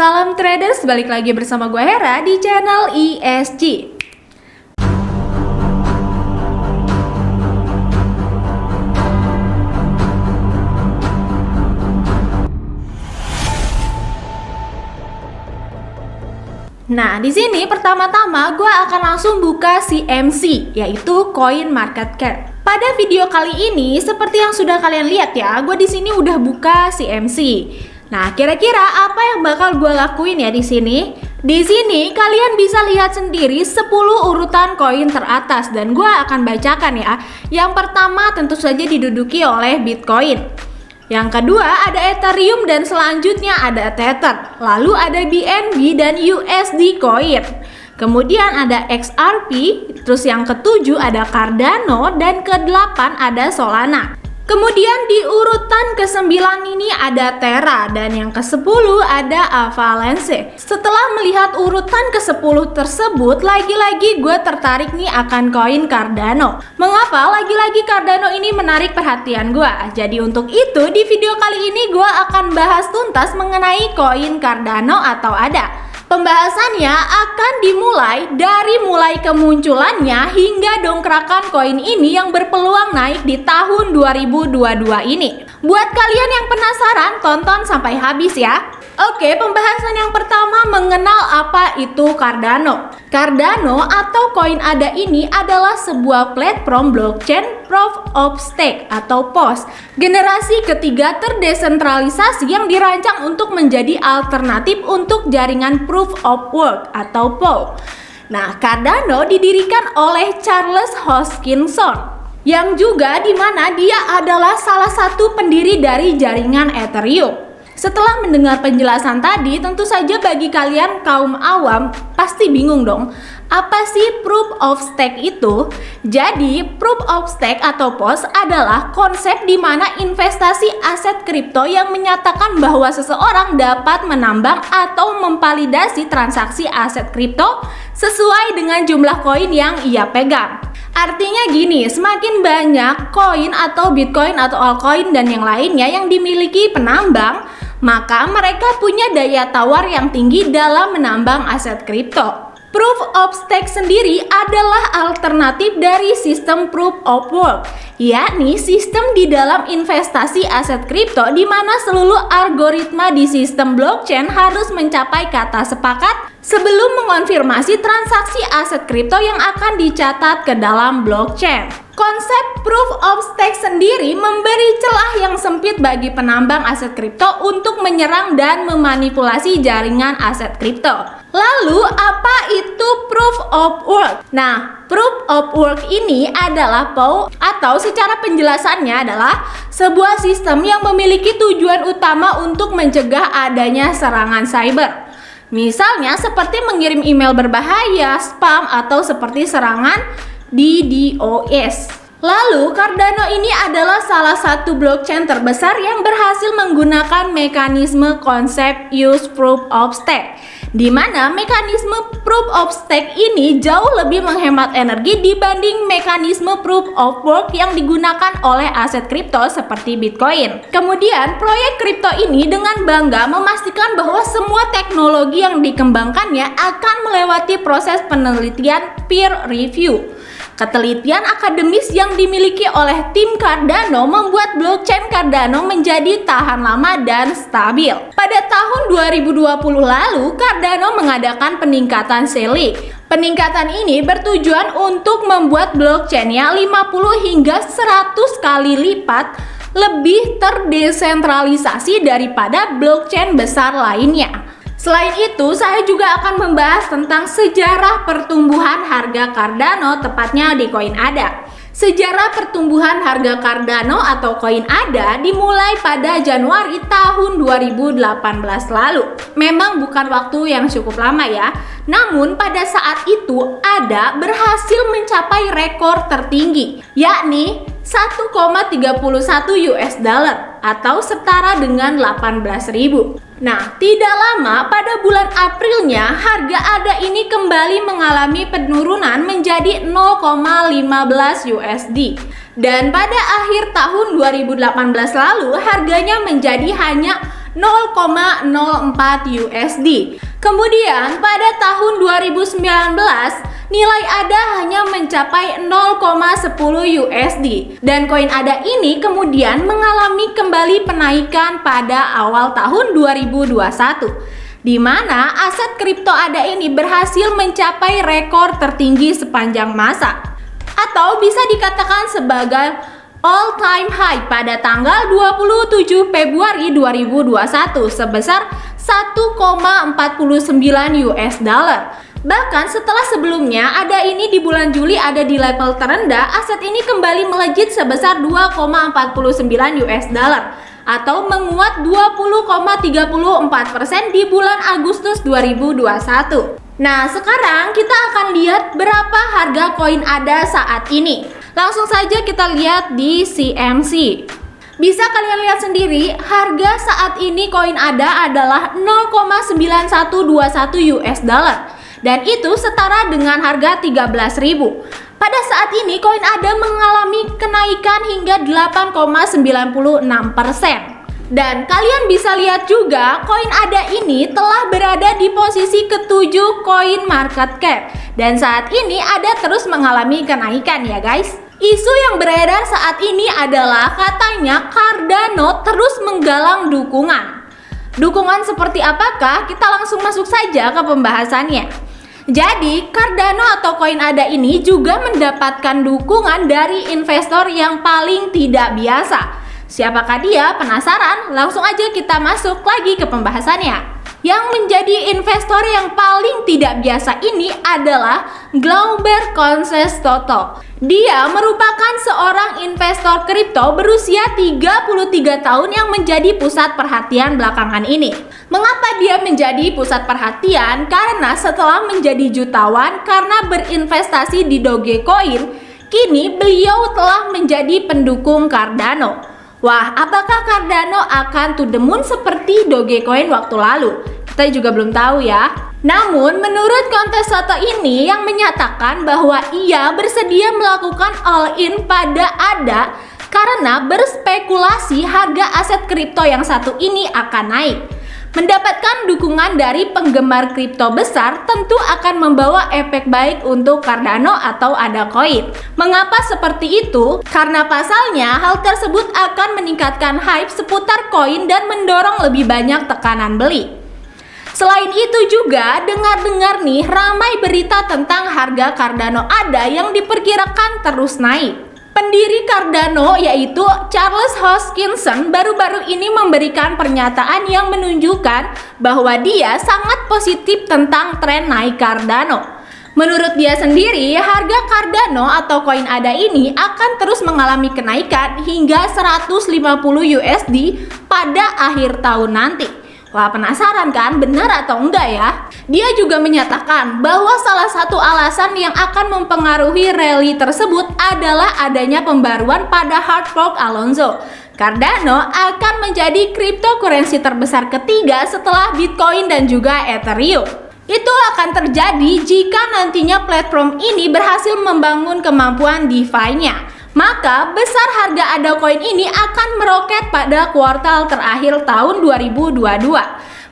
Salam traders, balik lagi bersama gue Hera di channel ESG. Nah, di sini pertama-tama gue akan langsung buka CMC, yaitu Coin Market Cap. Pada video kali ini, seperti yang sudah kalian lihat ya, gue di sini udah buka CMC. Nah, kira-kira apa yang bakal gue lakuin ya di sini? Di sini kalian bisa lihat sendiri 10 urutan koin teratas dan gue akan bacakan ya. Yang pertama tentu saja diduduki oleh Bitcoin. Yang kedua ada Ethereum dan selanjutnya ada Tether. Lalu ada BNB dan USD Coin. Kemudian ada XRP, terus yang ketujuh ada Cardano dan ke-8 ada Solana. Kemudian di urutan ke-9 ini ada Terra dan yang ke-10 ada Avalanche. Setelah melihat urutan ke-10 tersebut, lagi-lagi gue tertarik nih akan koin Cardano. Mengapa lagi-lagi Cardano ini menarik perhatian gue? Jadi untuk itu di video kali ini gue akan bahas tuntas mengenai koin Cardano atau ADA. Pembahasannya akan dimulai dari mulai kemunculannya hingga dongkrakan koin ini yang berpeluang naik di tahun 2022 ini. Buat kalian yang penasaran, tonton sampai habis ya. Oke, pembahasan yang pertama mengenal apa itu Cardano. Cardano atau koin ADA ini adalah sebuah platform blockchain Proof of Stake atau POS. Generasi ketiga terdesentralisasi yang dirancang untuk menjadi alternatif untuk jaringan Proof of Work atau POW. Nah, Cardano didirikan oleh Charles Hoskinson yang juga dimana dia adalah salah satu pendiri dari jaringan Ethereum. Setelah mendengar penjelasan tadi, tentu saja bagi kalian kaum awam pasti bingung dong. Apa sih Proof of Stake itu? Jadi, Proof of Stake atau POS adalah konsep di mana investasi aset kripto yang menyatakan bahwa seseorang dapat menambang atau memvalidasi transaksi aset kripto sesuai dengan jumlah koin yang ia pegang. Artinya gini, semakin banyak koin atau Bitcoin atau altcoin dan yang lainnya yang dimiliki penambang, maka mereka punya daya tawar yang tinggi dalam menambang aset kripto. Proof of Stake sendiri adalah alternatif dari sistem Proof of Work, yakni sistem di dalam investasi aset kripto di mana seluruh algoritma di sistem blockchain harus mencapai kata sepakat sebelum mengonfirmasi transaksi aset kripto yang akan dicatat ke dalam blockchain. Konsep Proof of Stake sendiri memberi celah yang sempit bagi penambang aset kripto untuk menyerang dan memanipulasi jaringan aset kripto. Lalu apa itu Proof of Work? Nah, Proof of Work ini adalah POW atau secara penjelasannya adalah sebuah sistem yang memiliki tujuan utama untuk mencegah adanya serangan cyber. Misalnya seperti mengirim email berbahaya, spam, atau seperti serangan DDoS. Lalu, Cardano ini adalah salah satu blockchain terbesar yang berhasil menggunakan mekanisme konsep Use Proof of Stake, di mana mekanisme Proof of Stake ini jauh lebih menghemat energi dibanding mekanisme Proof of Work yang digunakan oleh aset kripto seperti Bitcoin. Kemudian, proyek kripto ini dengan bangga memastikan bahwa semua teknologi yang dikembangkannya akan melewati proses penelitian peer review. Ketelitian akademis yang dimiliki oleh tim Cardano membuat blockchain Cardano menjadi tahan lama dan stabil. Pada tahun 2020 lalu, Cardano mengadakan peningkatan CELI. Peningkatan ini bertujuan untuk membuat blockchainnya 50 hingga 100 kali lipat lebih terdesentralisasi daripada blockchain besar lainnya. Selain itu, saya juga akan membahas tentang sejarah pertumbuhan harga Cardano, tepatnya di koin ADA. Sejarah pertumbuhan harga Cardano atau koin ADA dimulai pada Januari tahun 2018 lalu. Memang bukan waktu yang cukup lama ya. Namun pada saat itu ADA berhasil mencapai rekor tertinggi, yakni 1,31 US dollar atau setara dengan 18.000. Nah, tidak lama pada bulan Aprilnya harga ADA ini kembali mengalami penurunan menjadi 0,15 USD. Dan pada akhir tahun 2018 lalu harganya menjadi hanya 0,04 USD. Kemudian pada tahun 2019 nilai ADA hanya mencapai 0,10 USD dan koin ADA ini kemudian mengalami kembali penaikan pada awal tahun 2021 di mana aset kripto ADA ini berhasil mencapai rekor tertinggi sepanjang masa atau bisa dikatakan sebagai all time high pada tanggal 27 Februari 2021 sebesar 1,49 US dollar. Bahkan setelah sebelumnya ADA ini di bulan Juli ada di level terendah, aset ini kembali melejit sebesar 2,49 US dollar atau menguat 20,34% di bulan Agustus 2021. Nah, sekarang kita akan lihat berapa harga koin ADA saat ini. Langsung saja kita lihat di CMC. Bisa kalian lihat sendiri, harga saat ini koin ADA adalah 0,9121 US dollar. Dan itu setara dengan harga 13.000. Pada saat ini koin ADA mengalami kenaikan hingga 8,96%. Dan kalian bisa lihat juga koin ADA ini telah berada di posisi ke-7 koin market cap. Dan saat ini ADA terus mengalami kenaikan ya guys. Isu yang beredar saat ini adalah katanya Cardano terus menggalang dukungan. Dukungan seperti apakah? Kita langsung masuk saja ke pembahasannya. Jadi, Cardano atau koin ADA ini juga mendapatkan dukungan dari investor yang paling tidak biasa. Siapakah dia? Penasaran? Langsung aja kita masuk lagi ke pembahasannya. Yang menjadi investor yang paling tidak biasa ini adalah Glauber Concestoto. Dia merupakan seorang investor kripto berusia 33 tahun yang menjadi pusat perhatian belakangan ini. Mengapa dia menjadi pusat perhatian? Karena setelah menjadi jutawan karena berinvestasi di Dogecoin, kini beliau telah menjadi pendukung Cardano. Wah, apakah Cardano akan to the moon seperti Dogecoin waktu lalu? Kita juga belum tahu ya. Namun, menurut Concestoto ini yang menyatakan bahwa ia bersedia melakukan all-in pada ADA karena berspekulasi harga aset kripto yang satu ini akan naik. Mendapatkan dukungan dari penggemar kripto besar tentu akan membawa efek baik untuk Cardano atau ADA Coin. Mengapa seperti itu? Karena pasalnya hal tersebut akan meningkatkan hype seputar koin dan mendorong lebih banyak tekanan beli. Selain itu juga dengar-dengar nih ramai berita tentang harga Cardano ADA yang diperkirakan terus naik. Pendiri Cardano yaitu Charles Hoskinson baru-baru ini memberikan pernyataan yang menunjukkan bahwa dia sangat positif tentang tren naik Cardano. Menurut dia sendiri, harga Cardano atau koin ADA ini akan terus mengalami kenaikan hingga 150 USD pada akhir tahun nanti. Wah, penasaran kan benar atau enggak ya? Dia juga menyatakan bahwa salah satu alasan yang akan mempengaruhi rally tersebut adalah adanya pembaruan pada hard fork Alonzo. Cardano akan menjadi cryptocurrency terbesar ketiga setelah Bitcoin dan juga Ethereum. Itu akan terjadi jika nantinya platform ini berhasil membangun kemampuan DeFi-nya. Maka besar harga ADA Coin ini akan meroket pada kuartal terakhir tahun 2022.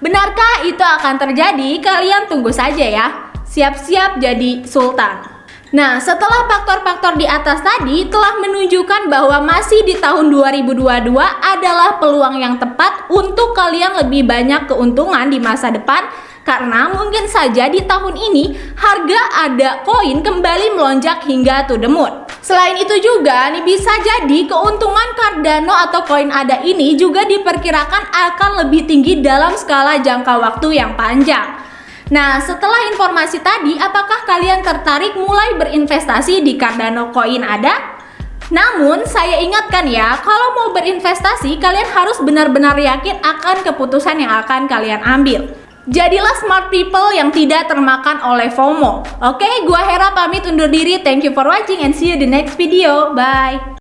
Benarkah itu akan terjadi? Kalian tunggu saja ya. Siap-siap jadi sultan. Nah, setelah faktor-faktor di atas tadi telah menunjukkan bahwa masih di tahun 2022 adalah peluang yang tepat untuk kalian lebih banyak keuntungan di masa depan. Karena mungkin saja di tahun ini harga ADA Coin kembali melonjak hingga to the moon. Selain itu juga nih bisa jadi keuntungan Cardano atau koin ADA ini juga diperkirakan akan lebih tinggi dalam skala jangka waktu yang panjang. Nah, setelah informasi tadi, apakah kalian tertarik mulai berinvestasi di Cardano koin ADA? Namun, saya ingatkan ya, kalau mau berinvestasi, kalian harus benar-benar yakin akan keputusan yang akan kalian ambil. Jadilah smart people yang tidak termakan oleh FOMO. Oke, gua Hera pamit undur diri. Thank you for watching and see you di next video. Bye.